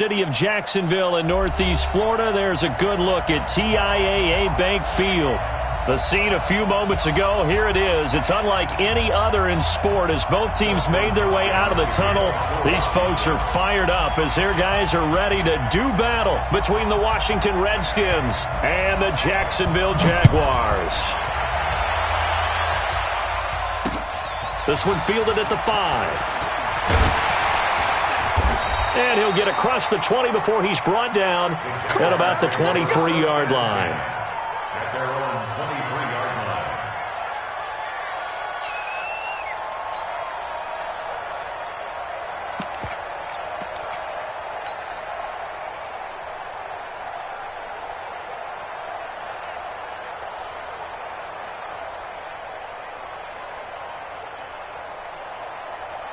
City of Jacksonville in Northeast Florida. There's a good look at TIAA Bank Field. The scene a few moments ago, here it is. It's unlike any other in sport as both teams made their way out of the tunnel. These folks are fired up as their guys are ready to do battle between the Washington Redskins and the Jacksonville Jaguars. This one fielded at the 5. And he'll get across the 20 before he's brought down at about the 23-yard line. At their own 23-yard line.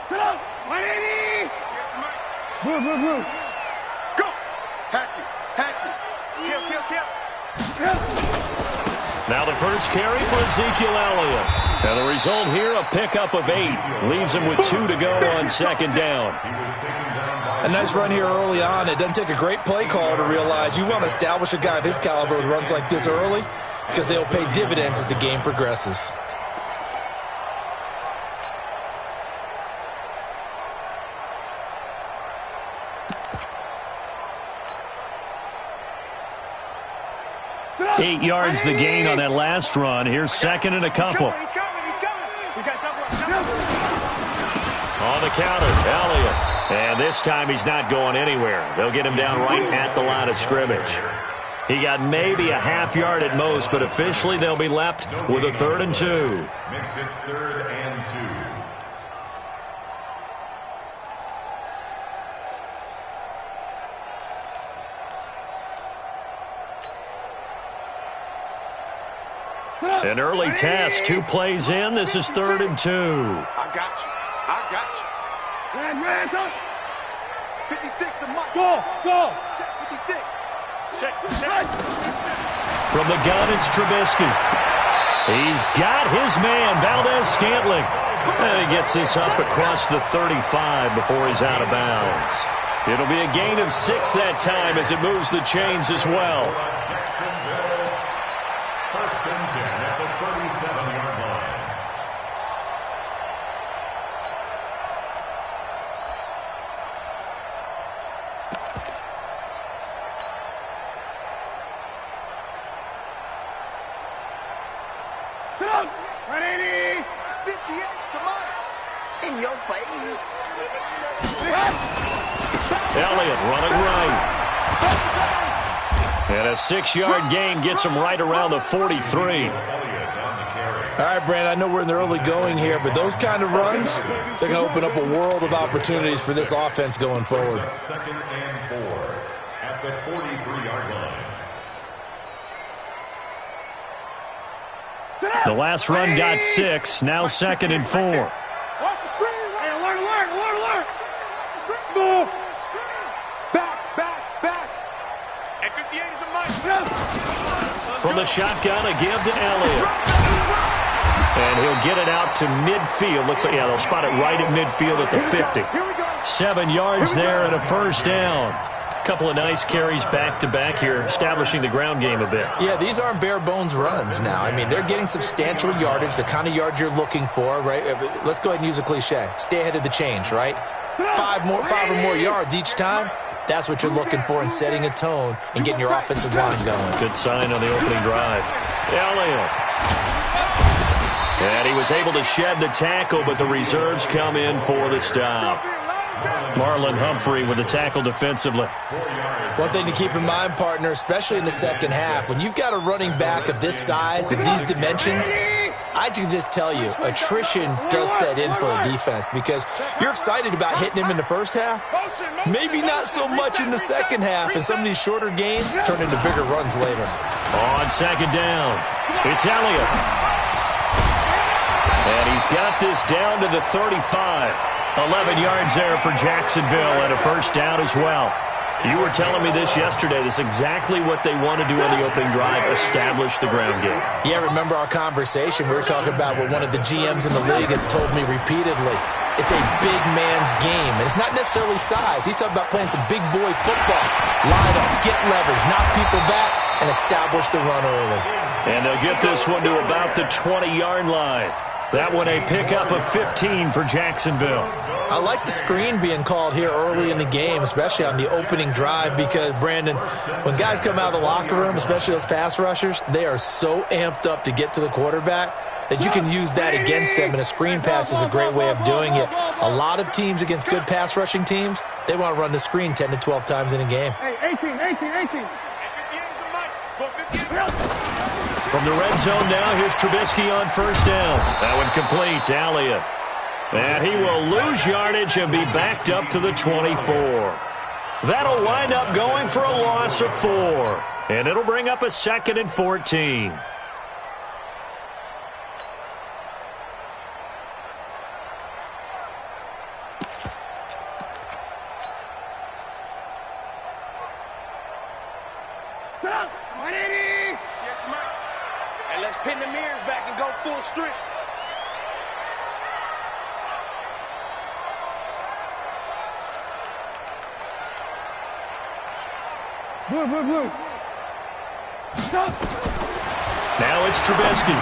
Get up! 180! Move, move, move. Go! Hatchet, hatchet. Kill. Now the first carry for Ezekiel Elliott. And the result here, a pickup of 8. Leaves him with 2 to go on second down. A nice run here early on. It doesn't take a great play call to realize you want to establish a guy of his caliber with runs like this early because they'll pay dividends as the game progresses. Eight yards the gain on that last run. Here's second and a couple. He's coming. On the counter, Elliott. And this time he's not going anywhere. They'll get him down right at the line of scrimmage. He got maybe a half yard at most, but officially they'll be left with a 3rd and 2. Makes it 3rd and 2. An early test, 2 plays in. This is 3rd and 2. I got you. Red, go. 56, the mark. Go. Check 56. Check. From the gun, it's Trubisky. He's got his man, Valdez-Scantling. And he gets this up across the 35 before he's out of bounds. It'll be a gain of 6 that time as it moves the chains as well. First and 10 at the 37-yard line. Get up! 180! 58, come on! In your face! Elliott running right. And a 6-yard gain gets him right around the 43. All right, Brandon, I know we're in the early going here, but those kind of runs, they're going to open up a world of opportunities for this offense going forward. 2nd and 4 at the 43-yard line. The last run got 6, now 2nd and 4. Watch the screen! Hey, alert! Move! Back! And 58 is a mic! From the shotgun, a give to Elliott. And he'll get it out to midfield. Looks like, yeah, they'll spot it right at midfield at the 50. 7 yards there and a first down. Couple of nice carries back-to-back here, establishing the ground game a bit. Yeah, these aren't bare-bones runs now. I mean, they're getting substantial yardage, the kind of yards you're looking for, right? Let's go ahead and use a cliche. Stay ahead of the change, right? 5 or more yards each time. That's what you're looking for in setting a tone and getting your offensive line going. Good sign on the opening drive. Elliott. And he was able to shed the tackle, but the reserves come in for the stop. Marlon Humphrey with the tackle defensively. One thing to keep in mind, partner, especially in the second half, when you've got a running back of this size and these dimensions, I can just tell you, attrition does set in for a defense because you're excited about hitting him in the first half. Maybe not so much in the second half, and some of these shorter gains turn into bigger runs later. On second down, it's Elliott. And he's got this down to the 35. 11 yards there for Jacksonville and a first down as well. You were telling me this yesterday. This is exactly what they want to do on the opening drive, establish the ground game. Yeah, remember our conversation. We were talking about what one of the GMs in the league has told me repeatedly. it's a big man's game. And it's not necessarily size. He's talking about playing some big boy football. Line up, get leverage, knock people back, and establish the run early. And they'll get this one to about the 20-yard line. That one a pickup of 15 for Jacksonville. I like the screen being called here early in the game, especially on the opening drive, because, Brandon, when guys come out of the locker room, especially those pass rushers, they are so amped up to get to the quarterback that you can use that against them, and a screen pass is a great way of doing it. A lot of teams against good pass rushing teams, they want to run the screen 10 to 12 times in a game. Hey, 18. From the red zone now, here's Trubisky on first down. That one complete to Elliott. And he will lose yardage and be backed up to the 24. That'll wind up going for a loss of 4. And it'll bring up a 2nd and 14. And let's pin the mirrors back and go full strength. Blue. Stop. Now it's Trubisky.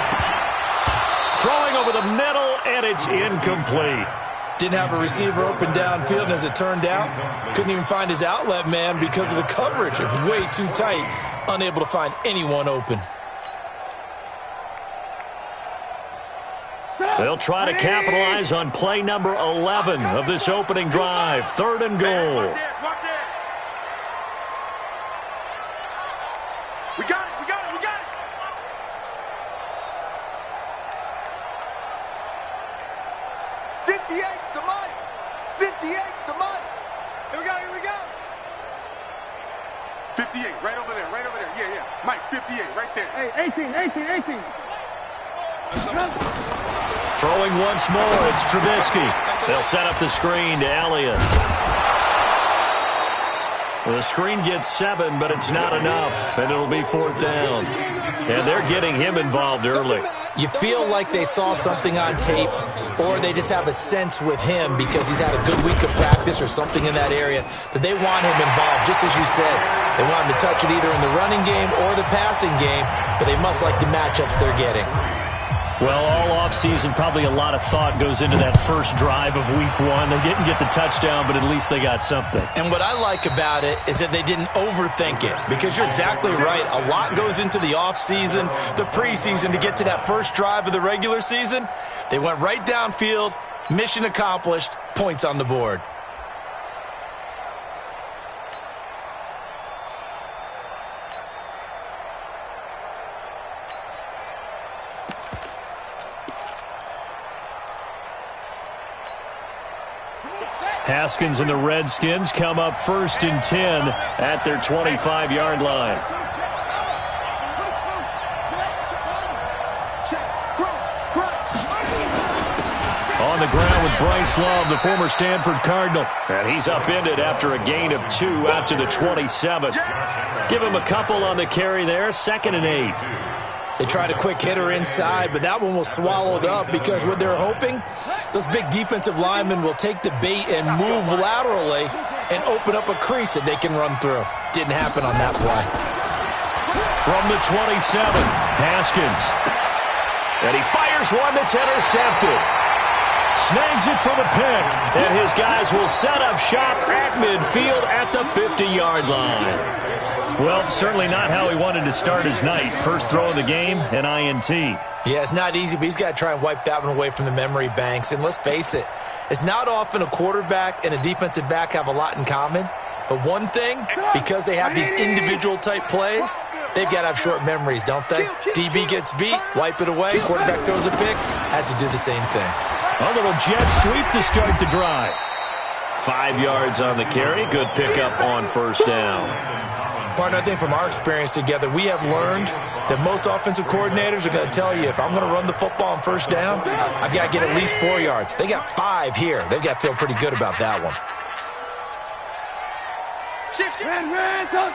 Throwing over the middle, and it's incomplete. Didn't have a receiver open downfield, and as it turned out, couldn't even find his outlet man because of the coverage. It was way too tight, unable to find anyone open. They'll try to capitalize on play number 11 of this opening drive. 3rd and goal. Watch it. We got it. 58's the money. 58's the money. Here we go. 58, right over there. Yeah. Mike, 58, right there. Hey, 18. Throwing once more, it's Trubisky. They'll set up the screen to Elliott. The screen gets 7, but it's not enough, and it'll be 4th down. And they're getting him involved early. You feel like they saw something on tape, or they just have a sense with him because he's had a good week of practice or something in that area that they want him involved, just as you said. They want him to touch it either in the running game or the passing game, but they must like the matchups they're getting. Well, all offseason, probably a lot of thought goes into that first drive of week 1. They didn't get the touchdown, but at least they got something. And what I like about it is that they didn't overthink it, because you're exactly right. A lot goes into the offseason, the preseason, to get to that first drive of the regular season. They went right downfield, mission accomplished, points on the board. Haskins and the Redskins come up 1st and 10 at their 25-yard line. On the ground with Bryce Love, the former Stanford Cardinal. And he's upended after a gain of 2 out to the 27. Give him a couple on the carry there, 2nd and 8. They tried a quick hitter inside, but that one was swallowed up because what they're hoping, those big defensive linemen will take the bait and move laterally and open up a crease that they can run through. Didn't happen on that play. From the 27, Haskins. And he fires one that's intercepted. Snags it for the pick, and his guys will set up shop at midfield at the 50-yard line. Well, certainly not how he wanted to start his night. First throw of the game, an INT. Yeah, it's not easy, but he's got to try and wipe that one away from the memory banks. And let's face it, it's not often a quarterback and a defensive back have a lot in common. But one thing, because they have these individual type plays, they've got to have short memories, don't they? DB gets beat, wipe it away, quarterback throws a pick, has to do the same thing. A little jet sweep to start the drive. 5 yards on the carry, good pickup on first down. Partner, I think from our experience together, we have learned that most offensive coordinators are going to tell you, if I'm going to run the football on first down, I've got to get at least 4 yards. They got 5 here. They've got to feel pretty good about that one. Shift. Red, go.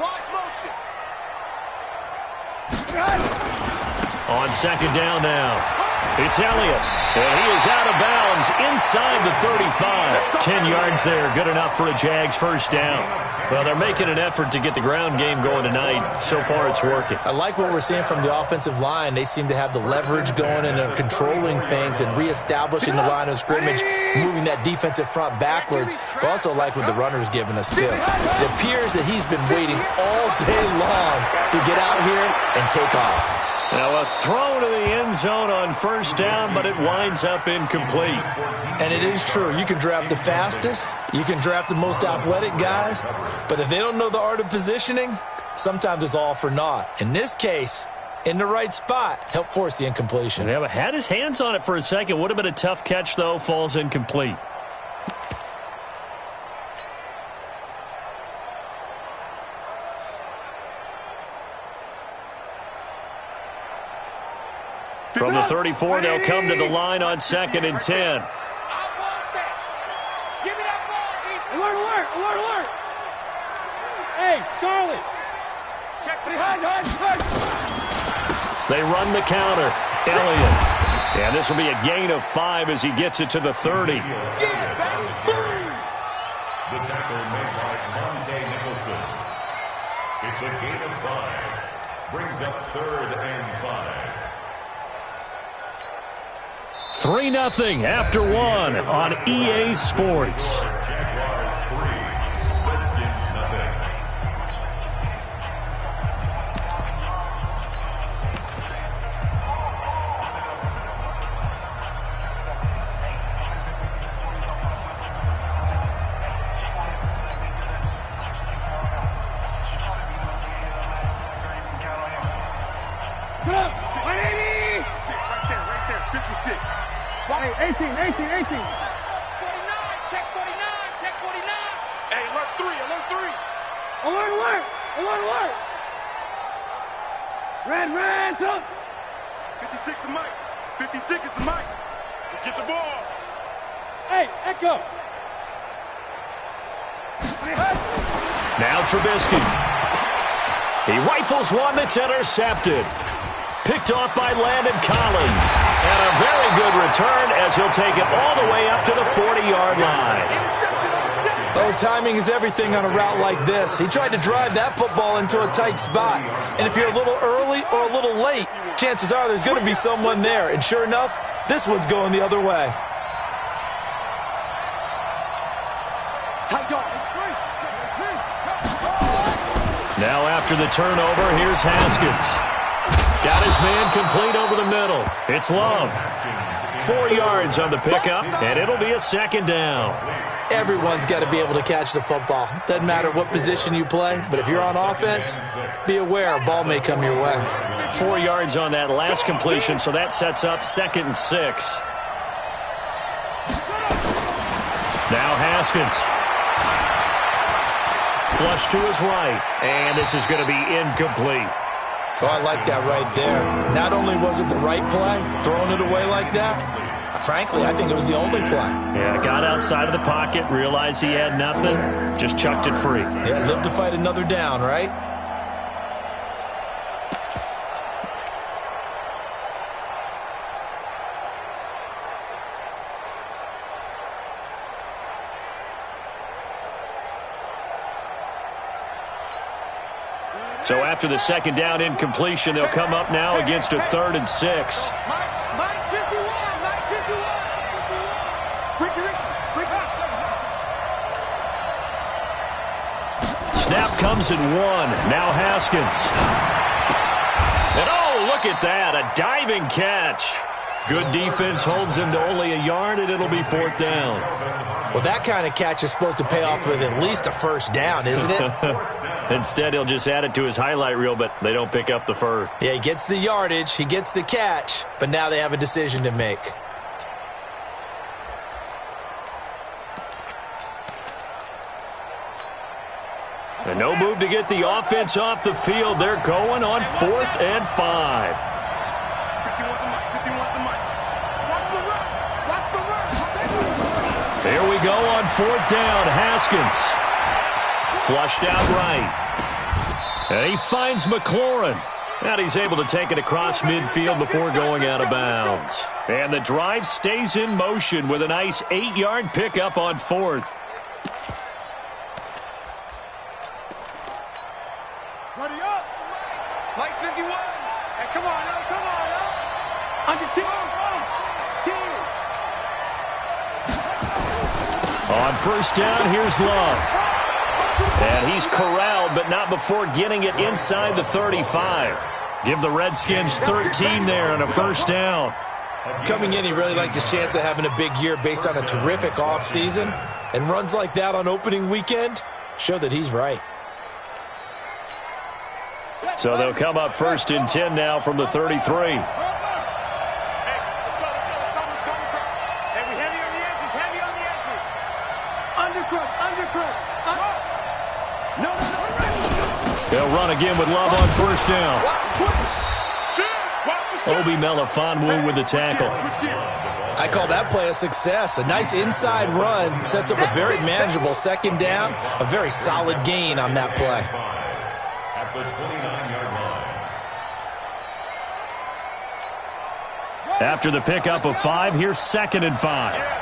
Wide motion. On second down now. It's Elliott, and he is out of bounds inside the 35. 10 yards there, good enough for a Jags first down. Well, they're making an effort to get the ground game going tonight. So far, it's working. I like what we're seeing from the offensive line. They seem to have the leverage going and are controlling things and reestablishing the line of scrimmage, moving that defensive front backwards. But also like what the runner's giving us, too. It appears that he's been waiting all day long to get out here and take off. Now a throw to the end zone on first down, but it winds up incomplete. And it is true. You can draft the fastest. You can draft the most athletic guys. But if they don't know the art of positioning, sometimes it's all for naught. In this case, in the right spot, help force the incompletion. Yeah, but had his hands on it for a second. Would have been a tough catch, though. Falls incomplete. From the 34, they'll come to the line on 2nd and 10. Alert, alert, alert, alert. Hey, Charlie. Check behind. They run the counter. Elliott. And this will be a gain of 5 as he gets it to the 30. The tackle made by Monte Nicholson. It's a gain of 5. Brings up 3rd and 5. 3-0 after 1 on EA Sports. Jaguars 3, Redskins 0. Come on, 180. Right there, 56. 18. 49, check 49. Hey, alert 3. Alert. Red, up. 56 is Mike. 56 is the Mike. Let's get the ball. Hey, Echo. Now Trubisky. He rifles one that's intercepted. Picked off by Landon Collins. And a very good return as he'll take it all the way up to the 40-yard line. Oh, timing is everything on a route like this. He tried to drive that football into a tight spot. And if you're a little early or a little late, chances are there's going to be someone there. And sure enough, this one's going the other way. Now after the turnover, here's Haskins. Got his man complete over the middle. It's Love. 4 yards on the pickup, and it'll be a 2nd down. Everyone's got to be able to catch the football. Doesn't matter what position you play, but if you're on offense, be aware a ball may come your way. 4 yards on that last completion, so that sets up 2nd and 6. Now Haskins. Flush to his right, and this is going to be incomplete. Oh, I like that right there. Not only was it the right play, throwing it away like that, frankly, I think it was the only play. Yeah, got outside of the pocket, realized he had nothing, just chucked it free. Yeah, live to fight another down, right? So after the 2nd down incompletion, they'll come up now against a 3rd and 6. Mike 51. Snap comes in 1. Now Haskins. And oh, look at that, a diving catch. Good defense holds him to only a yard, and it'll be 4th down. Well, that kind of catch is supposed to pay off with at least a 1st down, isn't it? Instead, he'll just add it to his highlight reel, but they don't pick up the first. Yeah, he gets the yardage, he gets the catch, but now they have a decision to make. And no move to get the offense off the field. They're going on 4th and 5. 51 the mic. Watch the run. Here we go on 4th down. Haskins. Flushed out right. And he finds McLaurin. And he's able to take it across midfield before going out of bounds. And the drive stays in motion with a nice 8-yard pickup on 4th. Buddy up. Like 51. Hey, come on now. Come on now. Under 10. On first down, here's Love. And he's corralled, but not before getting it inside the 35. Give the Redskins 13 there on a first down. Coming in, he really liked his chance of having a big year based on a terrific offseason. And runs like that on opening weekend show that he's right. So they'll come up first and 10 now from the 33. They'll run again with Love on first down. Obi Melifonwu with the tackle. I call that play a success. A nice inside run sets up a very manageable second down. A very solid gain on that play. At the 29-yard line. After the pickup of 5, here's 2nd and 5.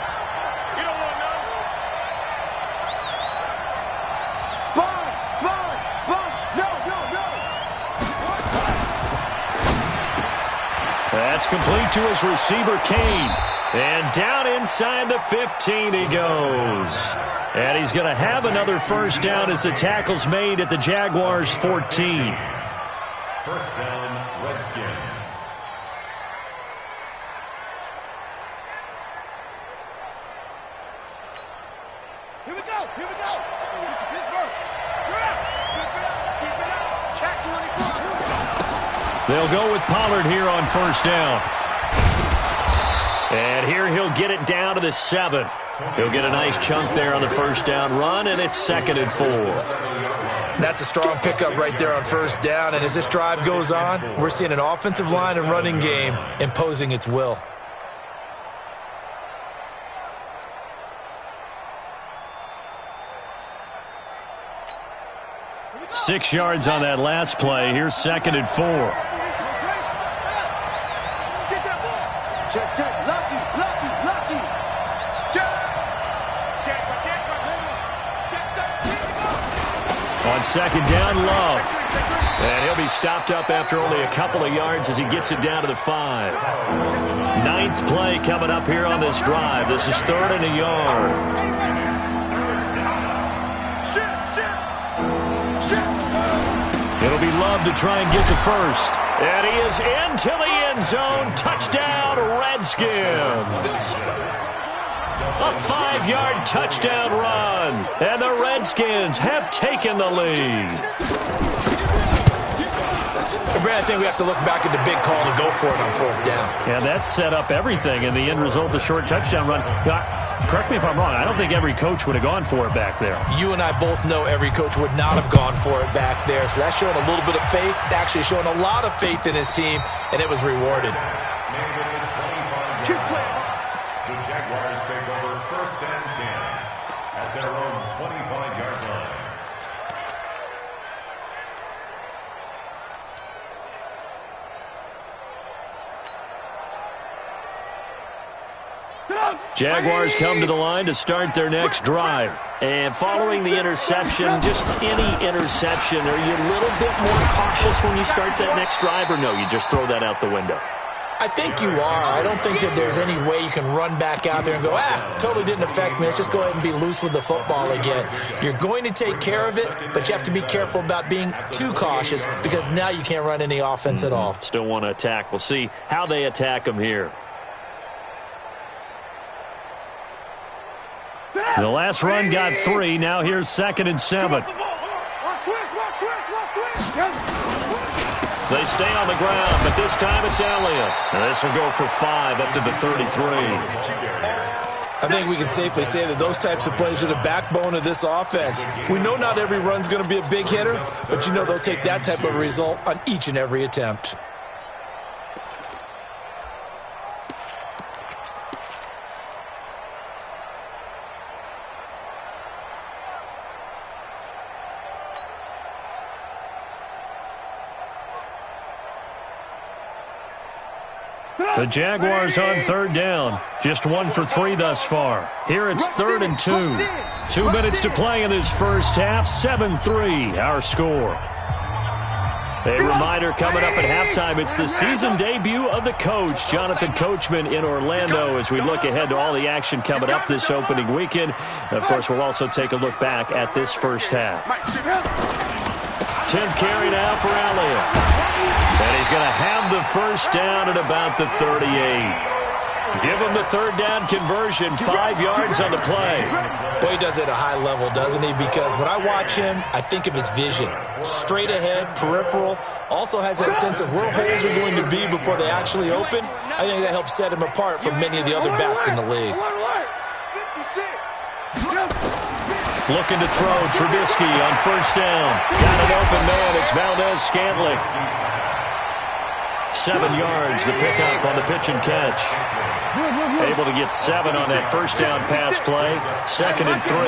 That's complete to his receiver, Kane. And down inside the 15 he goes. And he's going to have another first down as the tackle's made at the Jaguars' 14. First down, Redskins. Here we go. Here we go. Pittsburgh. Keep it out. Check 24. They'll go with Pollard here on first down. And here he'll get it down to the 7. He'll get a nice chunk there on the first down run, and it's 2nd and 4. That's a strong pickup right there on first down. And as this drive goes on, we're seeing an offensive line and running game imposing its will. 6 yards on that last play. Here's 2nd and 4. Check, check. Lucky. Check. On second down, Love. And he'll be stopped up after only a couple of yards as he gets it down to the 5. 9th play coming up here on this drive. This is 3rd and a yard. It'll be Love to try and get the first. And he is into the end zone. Touchdown, Redskins. A 5-yard touchdown run. And the Redskins have taken the lead. Brad, I think we have to look back at the big call to go for it on 4th down. Yeah, that set up everything in the end result, the short touchdown run. Correct me if I'm wrong. I don't think every coach would have gone for it back there. You and I both know every coach would not have gone for it back there. So that's showing a little bit of faith, actually showing a lot of faith in his team, and it was rewarded. The Jaguars take over 1st and 10 at their own 25-yard line. Jaguars come to the line to start their next drive. And following the interception, just any interception, are you a little bit more cautious when you start that next drive, or no, you just throw that out the window? I think you are. I don't think that there's any way you can run back out there and go, totally didn't affect me. Let's just go ahead and be loose with the football again. You're going to take care of it, but you have to be careful about being too cautious because now you can't run any offense at all. Still want to attack. We'll see how they attack them here. The last run got 3. Now here's 2nd and 7. They stay on the ground, but this time it's Elliott. This will go for 5 up to the 33. I think we can safely say that those types of plays are the backbone of this offense. We know not every run's going to be a big hitter, but you know they'll take that type of result on each and every attempt. The Jaguars on third down. Just 1 for 3 thus far. Here it's 3rd and 2. 2 minutes to play in this first half. 7-3 our score. A reminder coming up at halftime, it's the season debut of the coach, Jonathan Coachman, in Orlando, as we look ahead to all the action coming up this opening weekend. And of course, we'll also take a look back at this first half. 10th carry now for Elliott. And he's going to have the first down at about the 38. Give him the third down conversion, 5 yards on the play. Boy, he does it at a high level, doesn't he? Because when I watch him, I think of his vision. Straight ahead, peripheral, also has that sense of where holes are going to be before they actually open. I think that helps set him apart from many of the other backs in the league. Looking to throw, Trubisky on first down. Got an open man, it's Valdez-Scantling. 7 yards, the pickup on the pitch and catch. Able to get 7 on that first down pass play. 2nd and 3.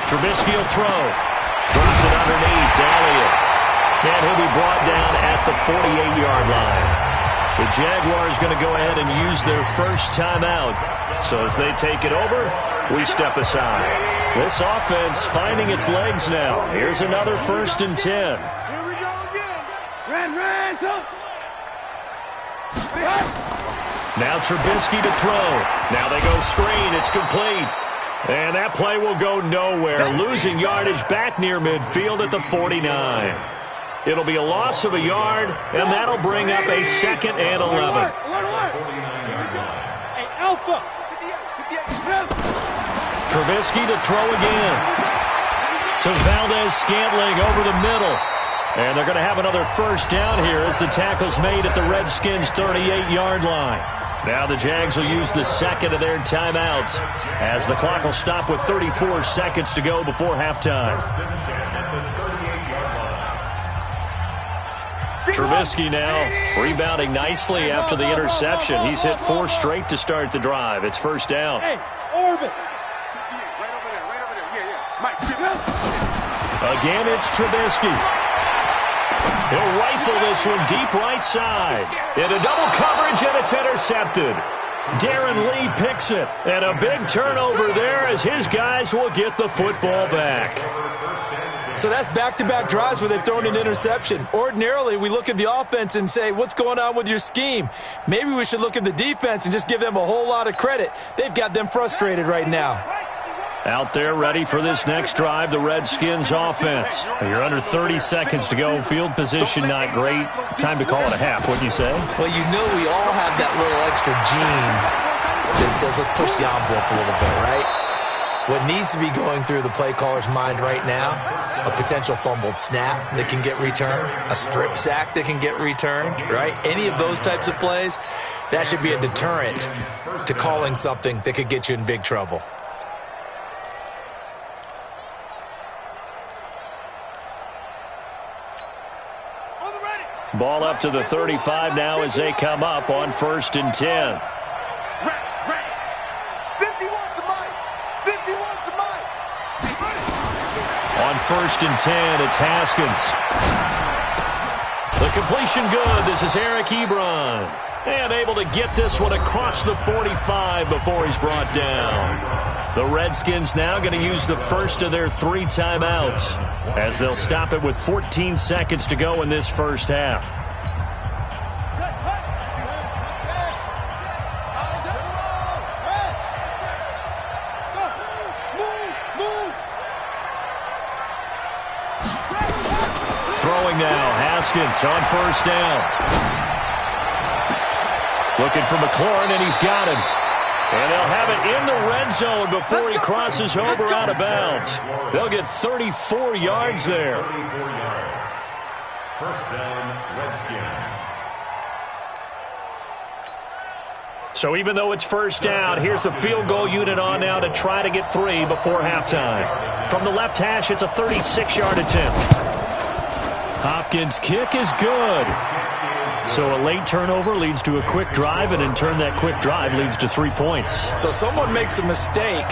Trubisky will throw. Drops it underneath to Elliott. And he'll be brought down at the 48-yard line. The Jaguars going to go ahead and use their first timeout. So as they take it over, we step aside. This offense finding its legs now. Here's another 1st and 10. Now Trubisky to throw. Now they go screen. It's complete. And that play will go nowhere. Losing yardage back near midfield at the 49. It'll be a loss of a yard, and that'll bring up a 2nd and 11. Trubisky to throw again. To Valdez-Scantling over the middle. And they're going to have another first down here as the tackle's made at the Redskins' 38-yard line. Now the Jags will use the 2nd of their timeouts as the clock will stop with 34 seconds to go before halftime. Trubisky now rebounding nicely after the interception. He's hit 4 straight to start the drive. It's first down. Again, it's Trubisky. He'll rifle this one deep right side. Into double coverage, and it's intercepted. Darren Lee picks it. And a big turnover there as his guys will get the football back. So that's back-to-back drives where they've thrown an interception. Ordinarily, we look at the offense and say, what's going on with your scheme? Maybe we should look at the defense and just give them a whole lot of credit. They've got them frustrated right now. Out there ready for this next drive, the Redskins offense. You're under 30 seconds to go. Field position not great. Time to call it a half, wouldn't you say? Well, you know we all have that little extra gene that says let's push the envelope a little bit, right? What needs to be going through the play caller's mind right now, a potential fumbled snap that can get returned, a strip sack that can get returned, right? Any of those types of plays, that should be a deterrent to calling something that could get you in big trouble. Ball up to the 35 now as they come up on 1st and 10. On 1st and 10, it's Haskins. The completion good. This is Eric Ebron. And able to get this one across the 45 before he's brought down. The Redskins now going to use the first of their 3 timeouts as they'll stop it with 14 seconds to go in this first half. Throwing now, Haskins on first down. Looking for McLaurin, and he's got him. And they'll have it in the red zone before he crosses over out of bounds. They'll get 34 yards there. 34 yards. First down, Redskins. So even though it's first down, here's the field goal unit on now to try to get 3 before halftime. From the left hash, it's a 36-yard attempt. Hopkins' kick is good. So a late turnover leads to a quick drive, and in turn that quick drive leads to 3 points. So someone makes a mistake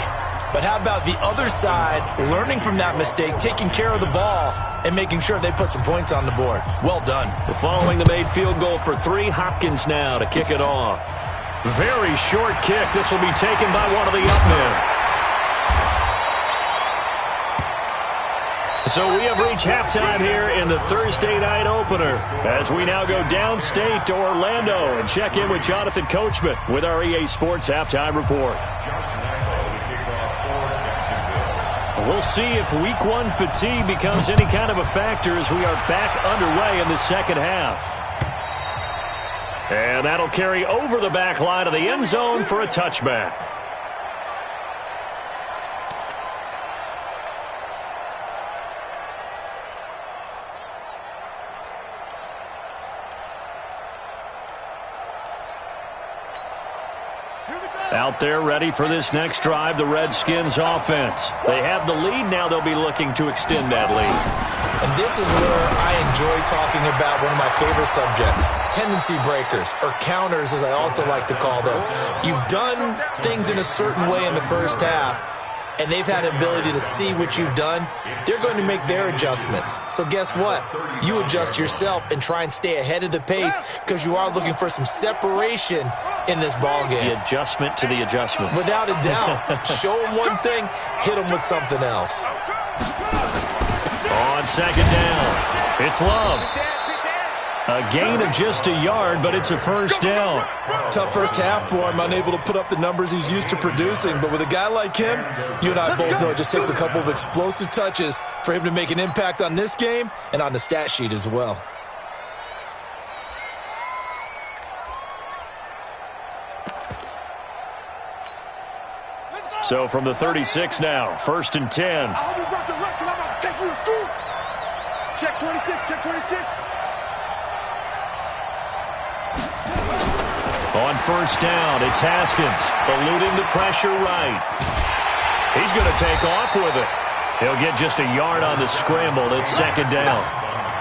But how about the other side, learning from that mistake, taking care of the ball, and making sure they put some points on the board? Well done. Following the made field goal for 3, Hopkins now to kick it off. Very short kick. This will be taken by one of the up men. So we have reached halftime here in the Thursday night opener as we now go downstate to Orlando and check in with Jonathan Coachman with our EA Sports Halftime Report. We'll see if Week 1 fatigue becomes any kind of a factor as we are back underway in the second half. And that'll carry over the back line of the end zone for a touchback. Out there ready for this next drive, the Redskins offense. They have the lead. Now they'll be looking to extend that lead. And this is where I enjoy talking about one of my favorite subjects, tendency breakers, or counters as I also like to call them. You've done things in a certain way in the first half, and they've had the ability to see what you've done. They're going to make their adjustments. So guess what? You adjust yourself and try and stay ahead of the pace because you are looking for some separation in this ball game. The adjustment to the adjustment. Without a doubt. Show them one thing, hit them with something else. On second down, it's Love. A gain of just a yard, but it's a first down. Tough first half for him, unable to put up the numbers he's used to producing. But with a guy like him, you and I both know it just takes a couple of explosive touches for him to make an impact on this game and on the stat sheet as well. So from the 36 now, 1st and 10. I hope you brought your lunch because I'm about to take you to school. Check 26, check 26. On first down, it's Haskins, eluding the pressure right. He's going to take off with it. He'll get just a yard on the scramble. It's second down.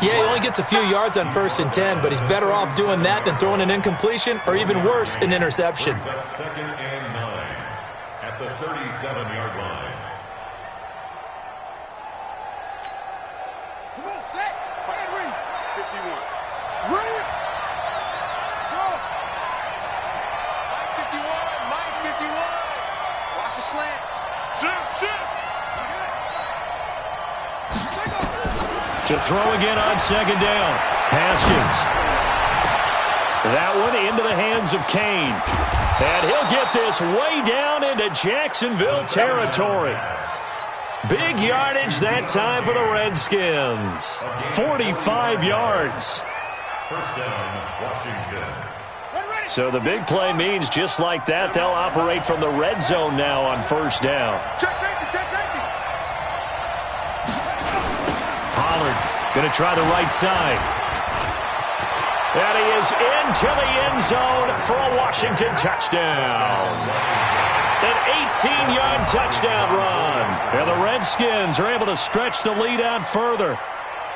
Yeah, he only gets a few yards on 1st and 10, but he's better off doing that than throwing an incompletion or even worse, an interception. Second and 9 at the 37-yard line. Come on, set. Fire ring. 51. Ring. Go. Mike 51. Watch the slant. Shift. To throw again on second down. Haskins. That one into the hands of Kane. And he'll get this way down into Jacksonville territory. Big yardage that time for the Redskins. 45 yards. First down, Washington. So the big play means just like that, they'll operate from the red zone now on first down. Check safety. Pollard going to try the right side. And he is into the end zone for a Washington touchdown. An 18-yard touchdown run. And the Redskins are able to stretch the lead out further.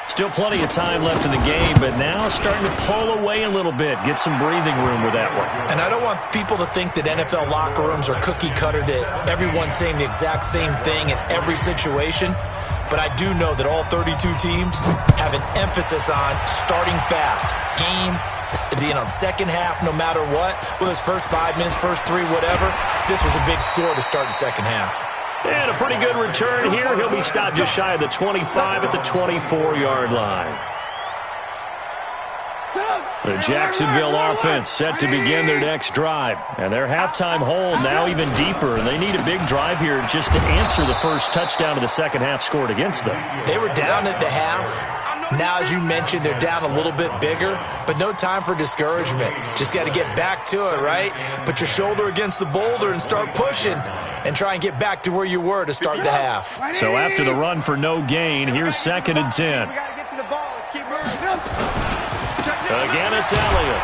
Still plenty of time left in the game, but now starting to pull away a little bit. Get some breathing room with that one. And I don't want people to think that NFL locker rooms are cookie cutter, that everyone's saying the exact same thing in every situation. But I do know that all 32 teams have an emphasis on starting fast. Game, second half, no matter what. Whether it's first 5 minutes, first 3, whatever. This was a big score to start the second half. And a pretty good return here. He'll be stopped just shy of the 25 at the 24-yard line. The Jacksonville offense set to begin their next drive. And their halftime hole now even deeper. And they need a big drive here just to answer the first touchdown of the second half scored against them. They were down at the half. Now, as you mentioned, they're down a little bit bigger, but no time for discouragement. Just got to get back to it, right? Put your shoulder against the boulder and start pushing and try and get back to where you were to start the half. So after the run for no gain, here's 2nd and 10. We got to get to the ball. Let's keep moving. Again, it's Elliott.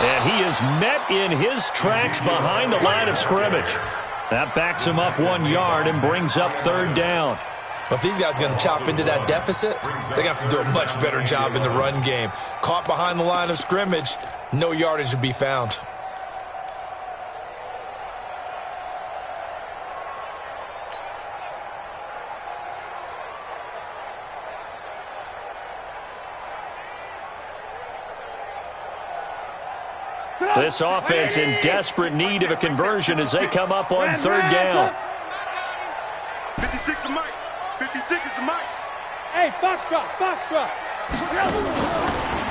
And he is met in his tracks behind the line of scrimmage. That backs him up 1 yard and brings up 3rd down. But if these guys are going to chop into that deficit, they got to do a much better job in the run game. Caught behind the line of scrimmage, no yardage to be found. This offense in desperate need of a conversion as they come up on third down. 56 is Mike. 56 is the Mike. Hey, Foxtrot, Foxtrot.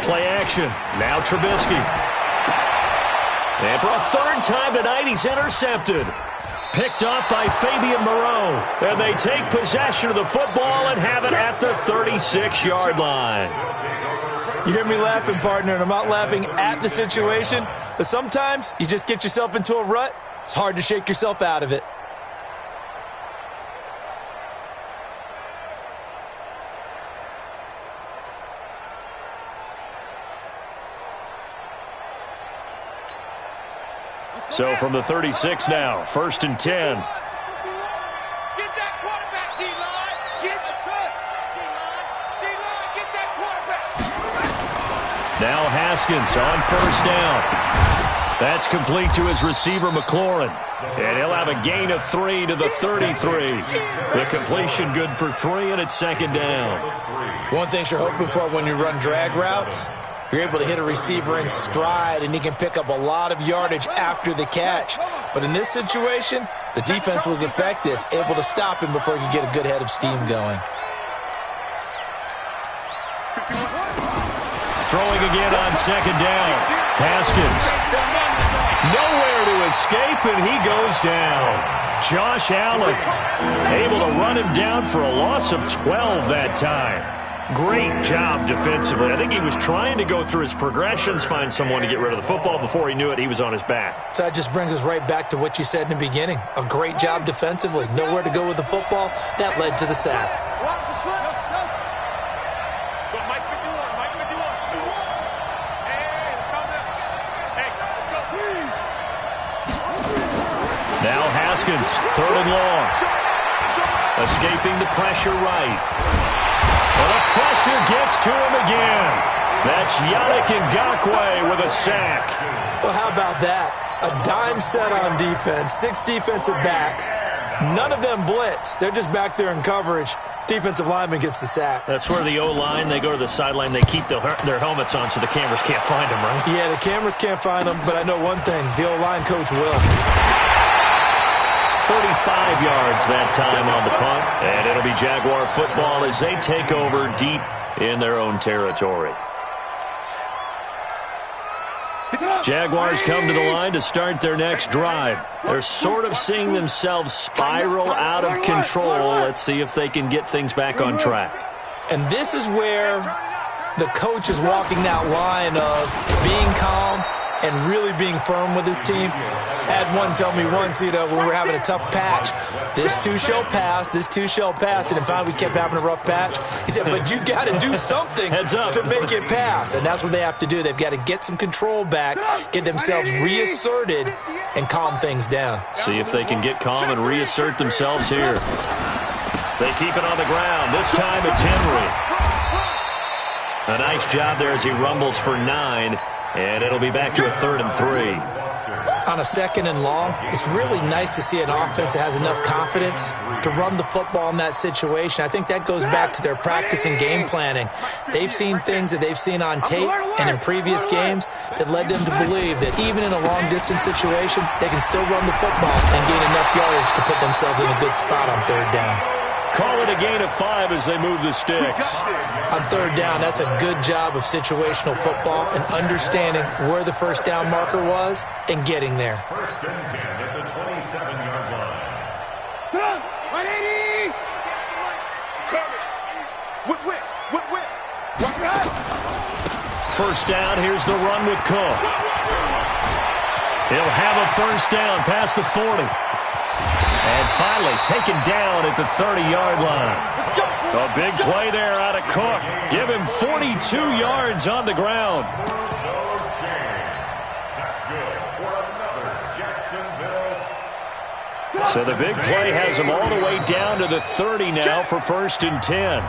Play action. Now Trubisky. And for a third time tonight, he's intercepted. Picked off by Fabian Moreau. And they take possession of the football and have it at the 36-yard line. You hear me laughing, partner, and I'm not laughing at the situation, but sometimes you just get yourself into a rut. It's hard to shake yourself out of it. So from the 36 now, 1st and 10. Get that quarterback, D-line. Get the truck. D-line, get that quarterback. Now Haskins on 1st down. That's complete to his receiver, McLaurin. And he'll have a gain of 3 to the 33. The completion good for 3, and it's 2nd down. One thing you're hoping for when you run drag routes, you're able to hit a receiver in stride, and he can pick up a lot of yardage after the catch. But in this situation, the defense was effective, able to stop him before he could get a good head of steam going. Throwing again on 2nd down. Haskins. Nowhere to escape, and he goes down. Josh Allen able to run him down for a loss of 12 that time. Great job defensively. I think he was trying to go through his progressions, find someone to get rid of the football. Before he knew it, he was on his back. So that just brings us right back to what you said in the beginning. A great job defensively. Nowhere to go with the football. That led to the sack. Watch the slip. Go, Mike 51, Mike 51. Hey, let's go now. Hey, let's go. Now Haskins, 3rd and long. Escaping the pressure right. Well, the pressure gets to him again. That's Yannick Ngakoue with a sack. Well, how about that? A dime set on defense, 6 defensive backs. None of them blitz. They're just back there in coverage. Defensive lineman ggets the sack. That's where the O-line, they go to the sideline, they keep their helmets on so the cameras can't find them, right? Yeah, the cameras can't find them, but I know one thing. The O-line coach will. 35 yards that time on the punt, and it'll be Jaguar football as they take over deep in their own territory. Jaguars come to the line to start their next drive. They're sort of seeing themselves spiral out of control. Let's see if they can get things back on track. And this is where the coach is walking that line of being calm and really being firm with his team. Had one tell me once, when we were having a tough patch, this too shall pass, this too shall pass. And in fact, we kept having a rough patch. He said, but you got to do something to make it pass. And that's what they have to do. They've got to get some control back, get themselves reasserted, and calm things down. See if they can get calm and reassert themselves here. They keep it on the ground. This time it's Henry. A nice job there as he rumbles for 9. And it'll be back to a 3rd and 3. On a 2nd and long, it's really nice to see an offense that has enough confidence to run the football in that situation. I think that goes back to their practice and game planning. They've seen things that they've seen on tape and in previous games that led them to believe that even in a long-distance situation, they can still run the football and gain enough yardage to put themselves in a good spot on 3rd down. Call it a gain of 5 as they move the sticks. On 3rd down, that's a good job of situational football and understanding where the 1st down marker was and getting there. 1st and 10 at the 27-yard line. 180! Whip. Watch it out! 1st down, here's the run with Cook. He'll have a 1st down past the 40. And finally taken down at the 30-yard line. A big play there out of Cook. Give him 42 yards on the ground. Those chains. That's good for another Jacksonville. So the big play has him all the way down to the 30 now for 1st and 10.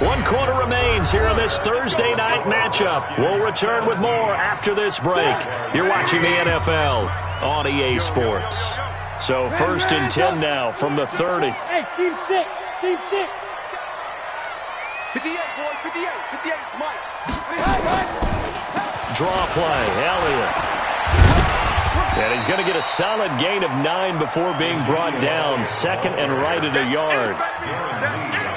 1 quarter remains here in this Thursday night matchup. We'll return with more after this break. You're watching the NFL on EA Sports. So 1st and 10 now from the 30. Hey, Team 6. 58, boys, 58, Mike. Draw play, Elliott. And he's going to get a solid gain of 9 before being brought down. Second and right at a yard.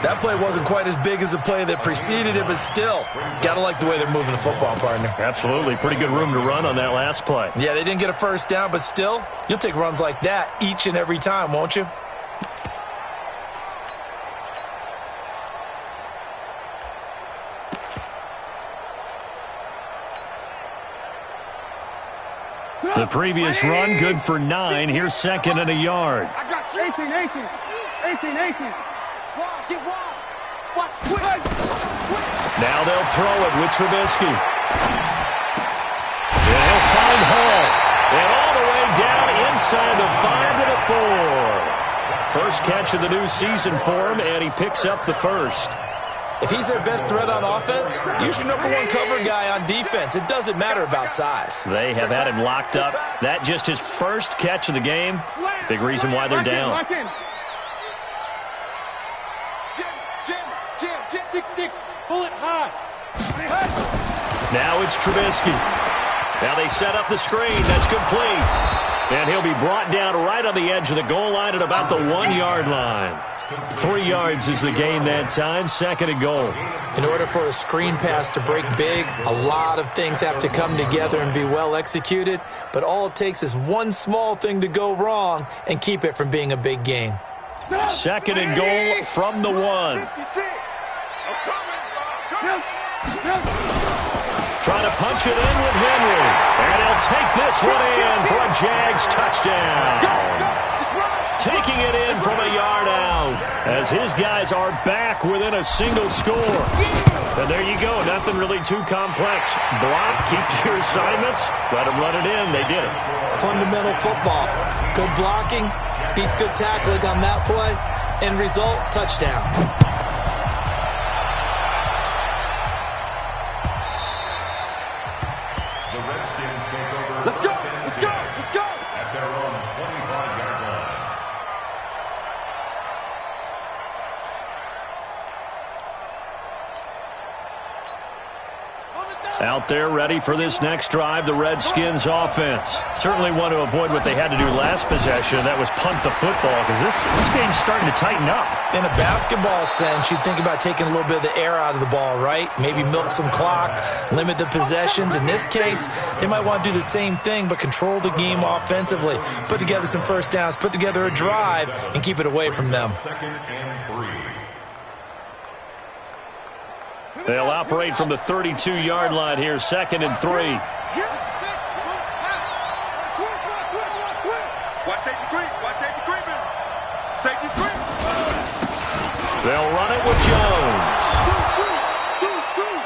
That play wasn't quite as big as the play that preceded it, but still, got to like the way they're moving the football, partner. Absolutely. Pretty good room to run on that last play. Yeah, they didn't get a first down, but still, you'll take runs like that each and every time, won't you? The previous run, good for 9. Here's second and a yard. I got 18. Get wide. Watch quick. Now they'll throw it with Trubisky. And he'll find Hall. And all the way down inside the 5 to the 4. First catch of the new season for him, and he picks up the first. If he's their best threat on offense, use your number 1 cover guy on defense. It doesn't matter about size. They have had him locked up. That just his first catch of the game. Big reason why they're down. Jim, 6'6", pull it high. Now it's Trubisky. Now they set up the screen. That's complete. And he'll be brought down right on the edge of the goal line at about the 1-yard line. 3 yards is the gain that time. Second and goal. In order for a screen pass to break big, a lot of things have to come together and be well executed. But all it takes is one small thing to go wrong and keep it from being a big game. Second and goal from the 1. Trying to punch it in with Henry. And he'll take this one in for a Jags touchdown. Taking it in from a yard out as his guys are back within a single score. And there you go. Nothing really too complex. Block, keep to your assignments, let them run it in. They did it. Fundamental football. Good blocking beats good tackling on that play. End result, touchdown. The Redskins take over. Let's go. At their own 25-yard line. Out there ready for this next drive, the Redskins offense. Certainly want to avoid what they had to do last possession. That was punt the football because this game's starting to tighten up. In a basketball sense, you think about taking a little bit of the air out of the ball, right? Maybe milk some clock, limit the possessions. In this case, they might want to do the same thing but control the game offensively. Put together some first downs, put together a drive, and keep it away from them. Second and 3. They'll operate from the 32-yard line here, second and 3. Watch safety creep. Watch safety creeping. Safety creep. They'll run it with Jones.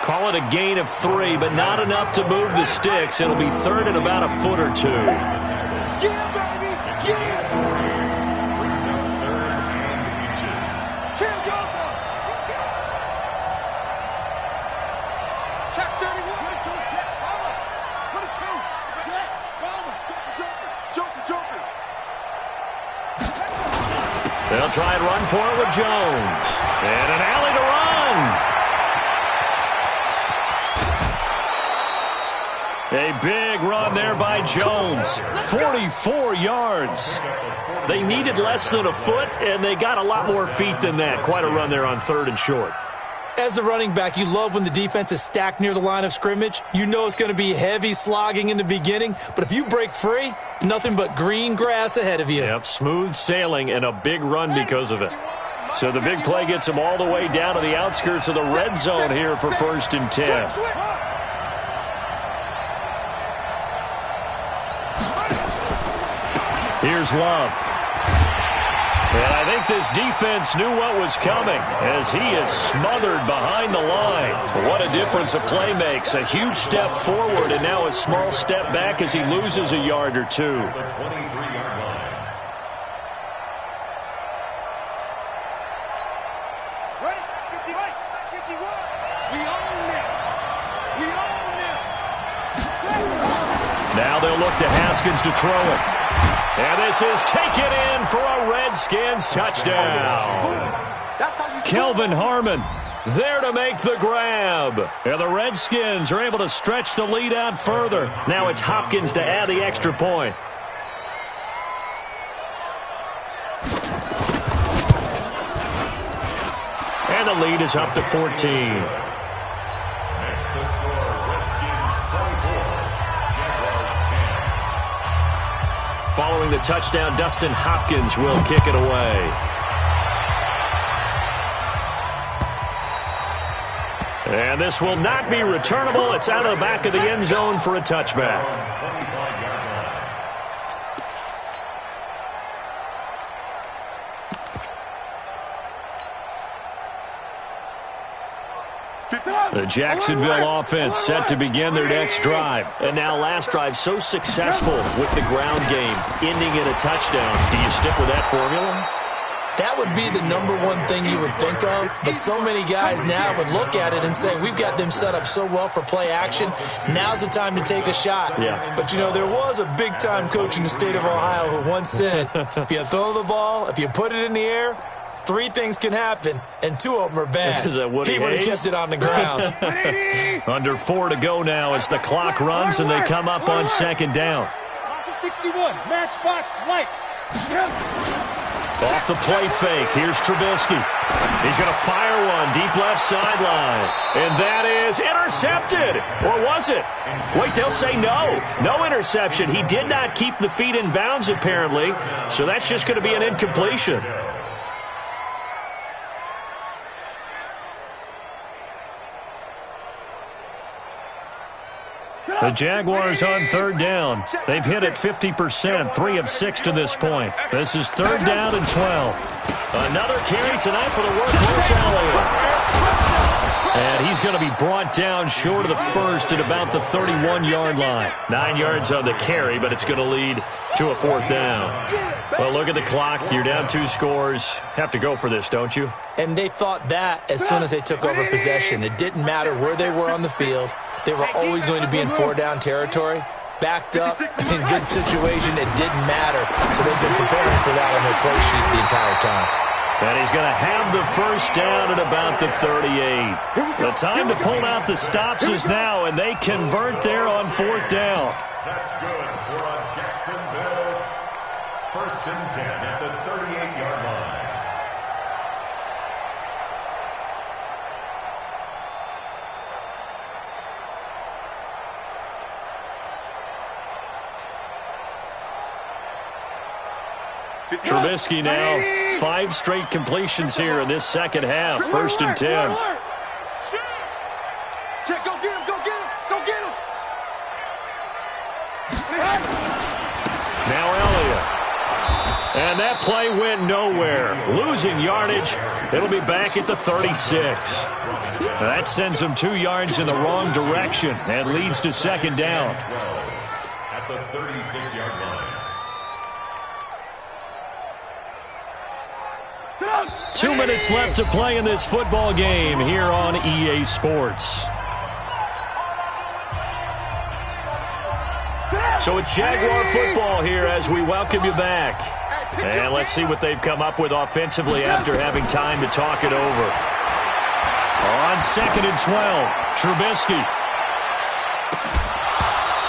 Call it a gain of 3, but not enough to move the sticks. It'll be third and about a foot or 2. Yeah, baby. Yeah. Brings up third and inches. Kim Joseph. Check 31. 22. Check. Palmer. 22. Check. Palmer. Joker. They'll try and run for it with Jones. And an alley to run. A big run there by Jones. 44 yards. They needed less than a foot, and they got a lot more feet than that. Quite a run there on third and short. As a running back, you love when the defense is stacked near the line of scrimmage. You know it's going to be heavy slogging in the beginning, but if you break free, nothing but green grass ahead of you. Yep, smooth sailing and a big run because of it. So the big play gets them all the way down to the outskirts of the red zone here for first and 10. Here's Love. And I think this defense knew what was coming as he is smothered behind the line. What a difference a play makes. A huge step forward and now a small step back as he loses a yard or 2. The 23-yard line. Ready? 50 right. 51. We own them. Now they'll look to Haskins to throw it. And this is taken in for a Redskins touchdown. Kelvin Harmon there to make the grab. And the Redskins are able to stretch the lead out further. Now it's Hopkins to add the extra point. And the lead is up to 14. Next the score, Redskins 44, Jaguars 10. Following the touchdown, Dustin Hopkins will kick it away. And this will not be returnable. It's out of the back of the end zone for a touchback. The Jacksonville offense set to begin their next drive. And now last drive so successful with the ground game, ending in a touchdown. Do you stick with that formula? That would be the number one thing you would think of, but so many guys now would look at it and say, we've got them set up so well for play action, now's the time to take a shot. Yeah. But, you know, there was a big-time coach in the state of Ohio who once said, if you throw the ball, if you put it in the air, 3 things can happen, and 2 of them are bad. Is that Woody he would have Hayes? kept it on the ground. Under 4 to go now as the clock runs and they come up on second down. 61, matchbox lights. Off the play fake, here's Trubisky. He's going to fire one deep left sideline. And that is intercepted. Or was it? Wait, they'll say no. No interception. He did not keep the feet in bounds, apparently. So that's just going to be an incompletion. The Jaguars on third down. They've hit it 50%, 3 of 6 to this point. This is third down and 12. Another carry tonight for the workhorse Elliott. And he's going to be brought down short of the first at about the 31-yard line. 9 yards on the carry, but it's going to lead to a fourth down. Well, look at the clock. You're down 2 scores. Have to go for this, don't you? And they thought that as soon as they took over possession. It didn't matter where they were on the field. They were always going to be in 4-down territory. Backed up, in good situation, it didn't matter. So they've been preparing for that on their play sheet the entire time. And he's going to have the first down at about the 38. The time to pull out the stops is now, and they convert there on 4th down. That's good for Jacksonville. First and 10 at the 38-yard line. Trubisky now, 5 straight completions here in this second half. First and 10. Check, go get him, go get him, go get him. Now Elliott. And that play went nowhere. Losing yardage. It'll be back at the 36. That sends him 2 yards in the wrong direction and leads to second down. At the 36-yard line. 2 minutes left to play in this football game here on EA Sports. So it's Jaguar football here as we welcome you back. And let's see what they've come up with offensively after having time to talk it over. On second and 12, Trubisky.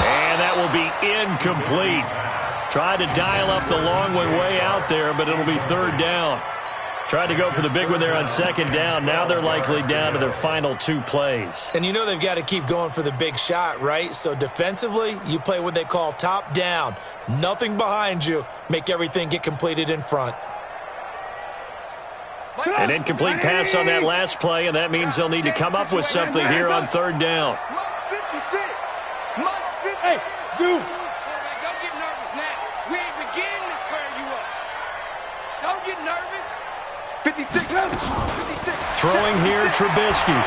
And that will be incomplete. Tried to dial up the long way out there, but it'll be third down. Tried to go for the big one there on second down. Now they're likely down to their final 2 plays. And you know they've got to keep going for the big shot, right? So defensively, you play what they call top down. Nothing behind you. Make everything get completed in front. An incomplete pass on that last play, and that means they'll need to come up with something here on third down. Hey, dude. Don't get nervous now. We ain't beginning to tear you up. Don't get nervous. 56. Throwing here, Trubisky.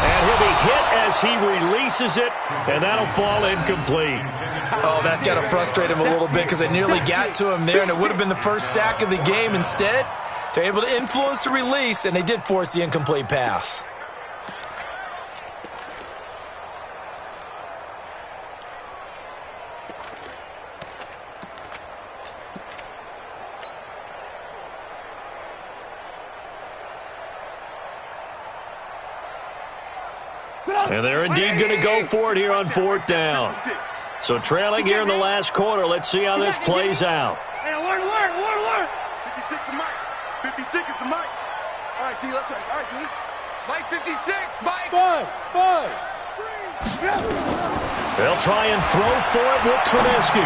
And he'll be hit as he releases it, and that'll fall incomplete. Oh, that's got to frustrate him a little bit because they nearly got to him there, and it would have been the first sack of the game. Instead, they're able to influence the release, and they did force the incomplete pass. And they're indeed going to go for it here on 4th down. So trailing here in the last quarter. Let's see how this plays out. Hey, alert. 56 the mic. 56 is the mic. All right, T, left side. All right, T. Mike 56, Mike. Five. They'll try and throw for it with Trubisky.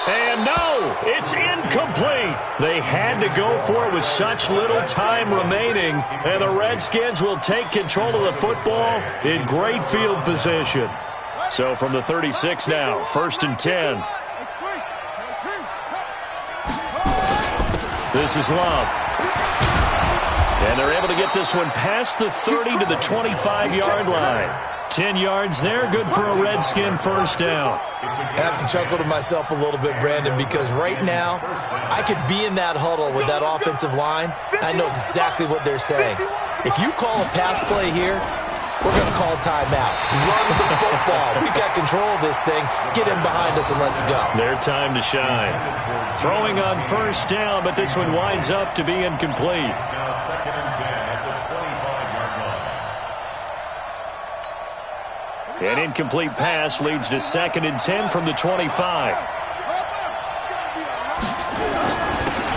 And no, it's incomplete. They had to go for it with such little time remaining, and the Redskins will take control of the football in great field position. So from the 36 now, 1st and 10. This is Love. And they're able to get this one past the 30 to the 25-yard line. 10 yards there, good for a Redskin first down. I have to chuckle to myself a little bit, Brandon, because right now I could be in that huddle with that offensive line. I know exactly what they're saying. If you call a pass play here, we're going to call timeout. Run the football. We've got control of this thing. Get in behind us and let's go. Their time to shine. Throwing on first down, but this one winds up to be incomplete. Now 2nd and 10 at the 25-yard line. An incomplete pass leads to 2nd and 10 from the 25.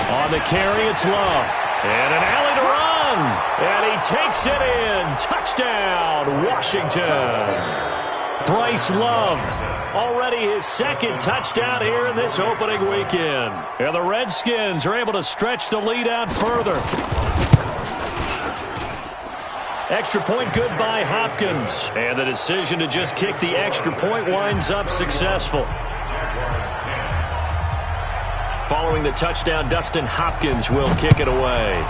On the carry, it's Love. And an alley to run. And he takes it in. Touchdown, Washington. Bryce Love, already his 2nd touchdown here in this opening weekend. And the Redskins are able to stretch the lead out further. Extra point good by Hopkins. And the decision to just kick the extra point winds up successful. Following the touchdown, Dustin Hopkins will kick it away.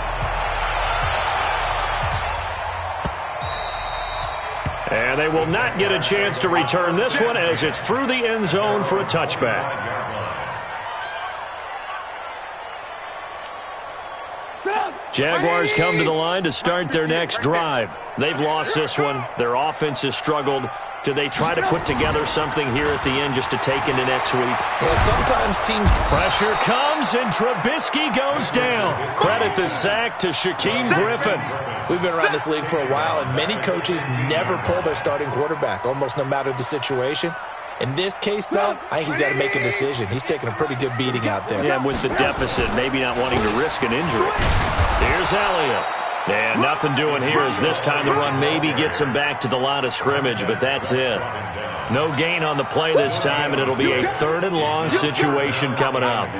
And they will not get a chance to return this one as it's through the end zone for a touchback. Jaguars come to the line to start their next drive. They've lost this one. Their offense has struggled. Do they try to put together something here at the end just to take into next week? Yeah, sometimes teams... Pressure comes, and Trubisky goes down. Credit the sack to Shaquem Griffin. We've been around this league for a while, and many coaches never pull their starting quarterback, almost no matter the situation. In this case, though, I think he's got to make a decision. He's taking a pretty good beating out there. Yeah, with the deficit, maybe not wanting to risk an injury. Here's Elliott. And nothing doing here as this time the run maybe gets him back to the line of scrimmage, but that's it. No gain on the play this time, and it'll be a 3rd and long situation coming up.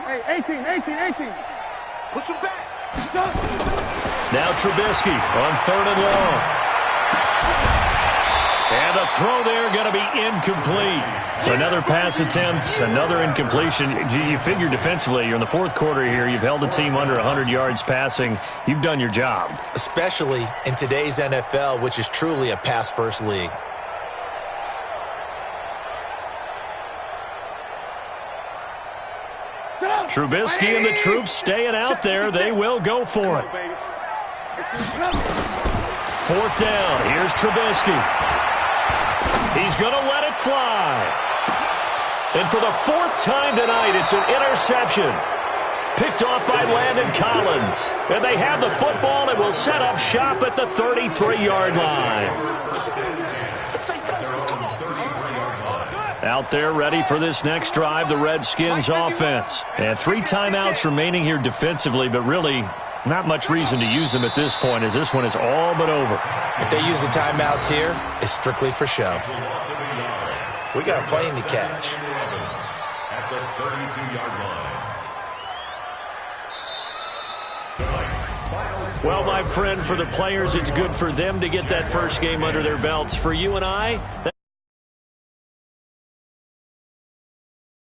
Hey, 18. Push him back. Now Trubisky on 3rd and long. And the throw there going to be incomplete. Another pass attempt, another incompletion. You figure defensively, you're in the 4th quarter here. You've held the team under 100 yards passing. You've done your job. Especially in today's NFL, which is truly a pass-first league. Trubisky and the troops staying out there. They will go for it. 4th down. Here's Trubisky. He's going to let it fly. And for the 4th time tonight, it's an interception. Picked off by Landon Collins. And they have the football and will set up shop at the 33-yard line. Out there ready for this next drive, the Redskins offense. And 3 timeouts remaining here defensively, but really not much reason to use them at this point as this one is all but over. If they use the timeouts here, it's strictly for show. We got a plane to catch. At the 32-yard line. Well, my friend, for the players, it's good for them to get that first game under their belts. For you and I, that